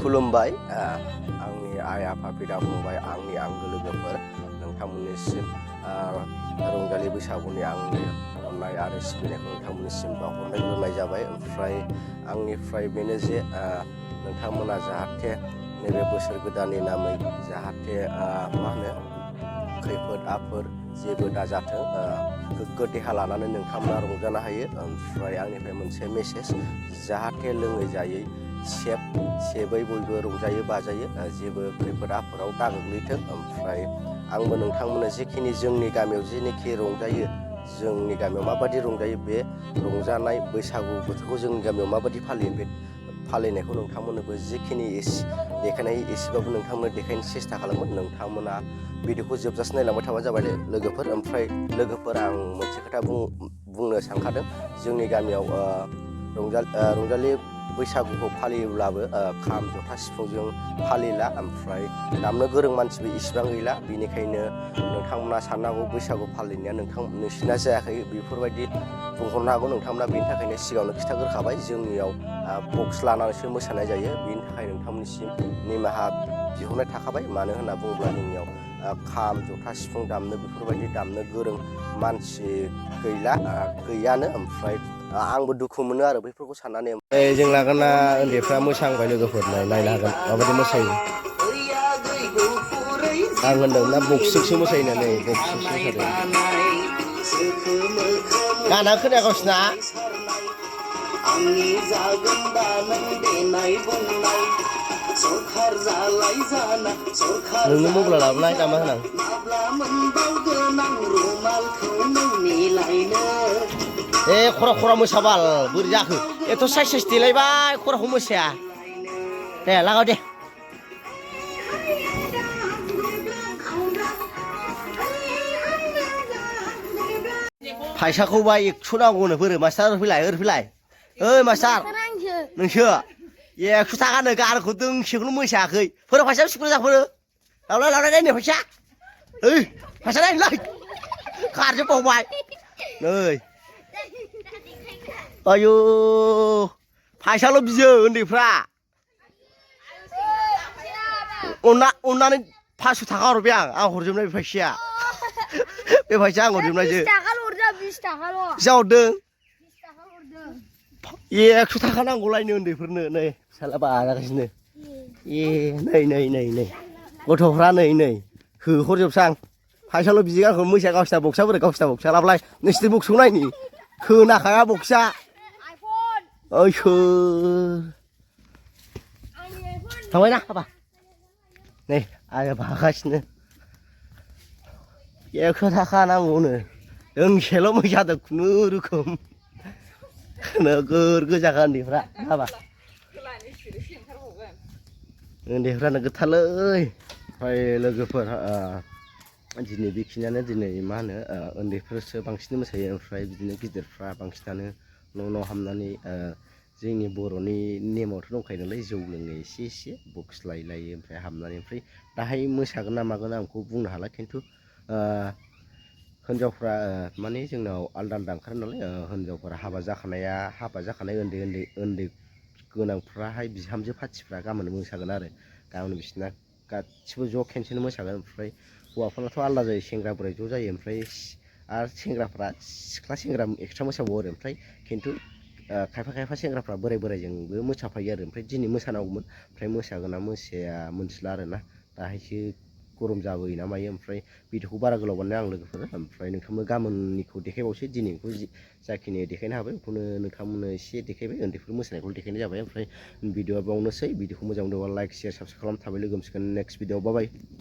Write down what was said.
खुलुमबाय आंनि आइ आफा बिदा फंबाय आंनि आंगो लोगोफोर नोंथांमोननिसिम रंजालि बैसागुनि आंनि अननाय आरो सिबिनायखौ नोंथांमोननिसिम बावहरनाय जाबाय। ओमफ्राय आंनिफ्राय बेनो जे नोंथांमोना जाहाथे नैबे बोसोर गोदाननि नामै जाहाथे मा होनो खैफोद आफोद जेबो दाजाथों, गोग्गो देहा लानानै नोंथांमोना रंजानो हायो। ओमफ्राय आंनिफ्राय मोनसे मेसेज, जाहाथे लोङै जायै सेबै बयबो रंजायो बाजायो, जेबो खैफोद आफोदाव दा गोग्लैथों। ओमफ्राय आंबो नोंथांमोननो जिखिनि जोंनि गामियाव जेनोखि रंजायो, जोंनि गामियाव माबायदि रंजायो, बे रंजानाय बैसागु बोथोरखौ जोंनि गामियाव माबायदि फालियो, बे फालिनायखौ नोंथांमोननोबो जिखिनि देखायनाय एसेबाबो नोंथांमोननो देखायनो सेस्था खालामगोन। नोंथांमोना भिडिअखौ जोबजासे नायलांबाय थाबानो जाबाय लोगोफोर। ओमफ्राय लोगोफोर, आं मोनसे खोथा बुंनो सानखादों। जोंनि गामियाव रंजालि बैसागुखौ फालियोब्लाबो खाम जथा सिफुंजों फालिला, ओमफ्राय दामनो गोरों मानसिबो इसिबां गैला। बेनिखायनो नोंथांमोना साननांगौ बैसागु फालिनाया नोंसिना जायाखै बेफोरबायदि बुंहरनो हागौ। नोंथांमोना बेनि थाखायनो सिगाङावनो खिन्थाग्रोखाबाय जोंनियाव बक्स लानानैसो मोसानाय जायो। बेनि थाखाय नोंथांमोननिसिम निमाहा बिहरनाय थाखाबाय। मानो होनना बुङोब्ला जोंनियाव खाम जथा सिफुं दामनो बेफोरबायदि दामनो गोरों मानसि गैयानो। ओमफ्राय आंबो दुखु मोनो आरो बैफोरखौ साननानै। जों लागोना उन्दैफ्रा मोसाहांबाय लोगोफोर, नायनो हागोन माबायदि मोसायो। आं होनदोंना बक्सजोंसो मोसायो होननानै, बक्सजोंसो मोसादों। गाना खोनायागासिना नोंनो मबाइल लाबोलाय दामा होनां। खरा मोसाबाल बोरै जाखो, एथ' साइस देलायबाय खराखौ मोसाया दे। लागाव दे। फैसाखौबा 100 नांगौनो। बोरो मास्टार ओरफैलाय ओइ मास्टार, नोंसो 100 थाखानो गानखौ दोंसेखौनो मोसायाखै। फोरो फैसा बेसेबां जाखो? लावलाय नायनो फैसा। ओइ फैसा नायनोलाय खारजोबबावबाय नै। आयु फैसाल' बियो उन्दैफ्रा। अननानै 500 थाखा हरबाय आं हरजोबनाय बे फैसाया। बे फैसा आं हरजोबनायसो। 20 थाखाल'। फैसा हरदों 20 थाखा हरदों। 100 थाखा नांगौलायनो उन्दैफोरनो। नै फिसाला बाजागासिनो। नै गथ'फ्रा नै होहरजोबसां। फैसाल' बियो आंखौ मोसाया। गावसिना बक्सा बोरै, गावसिना बक्सा लाबोलाय। नोंसिनि बक्सखौ नायनि खोनाखाया बक्सा। थांबायना हाबा। नै आरो भागासिनो। 100 थाखा नांगौनो, दोंसेल' मोसादों खुनुरुखुम। नोगोर गोजाखा उन्दैफ्रा हाबा। उन्दैफ्रा नोगोरथारलै। ओमफ्राय लोगोफोर, दिनै बेखिनियानो। दिनै मा होनो उन्दैफोरसो बांसिन मोसायो। ओमफ्राय बिदिनो गिदिरफ्रा बांसिनानो न' हाबनानै जोंनि बर'नि नेमावथ' दंखायो नालाय, जौ लोङो एसे बक्स लायो। ओमफ्राय हाबनानै ओमफ्राय दाहाय मोसागोन ना मागोन आं बेखौ बुंनो हाला। खिन्थु हिन्जावफ्रा माने जोंनाव आलदा ओंखारो नालाय, हिन्जावफोरा हाबा जाखानाय उन्दै गोनांफ्राहाय बिहामजो पार्टिफ्रा गाबोन मोसागोन आरो। गाबोन बिसिना गासिबो ज' खेनसेनो मोसागोन। ओमफ्राय हौवाफोरनाथ' आलादा जायो, सेंग्रा बोराय ज' जायो। ओमफ्राय आरो सेंग्राफ्रा सिख्ला सेंग्रा एक्सट्रा मोसाबावो आरो। ओमफ्राय खिन्थु खायफा सेंग्राफ्रा बोरायजोंबो मोसाफायो आरो। ओमफ्राय दिनै मोसानांगौमोन, ओमफ्राय मोसागोन ना मोसाया मोनथिला आरोना। दाहायसो गरम जाबोयो ना मायो। ओमफ्राय भिडिअखौ बारा गोलाव बानायना आं लोगोफोर। ओमफ्राय नोंथांमोन गाबोननिखौ देखायबावसै। दिनैखौ जाखिनि देखायनो हाबाय बेखौनो नोंथांमोननो एसे देखायबाय। उन्दैफोर मोसानायखौ देखायनाय जाबाय। ओमफ्राय भिडिअआ बावनोसै। भिडिअखौ मोजां मोनदोंबा लाइक शेयार साबसक्राइब खालाम। थाबै लोगो मोनसिगोन नेक्स्ट भिडिअ। बाय।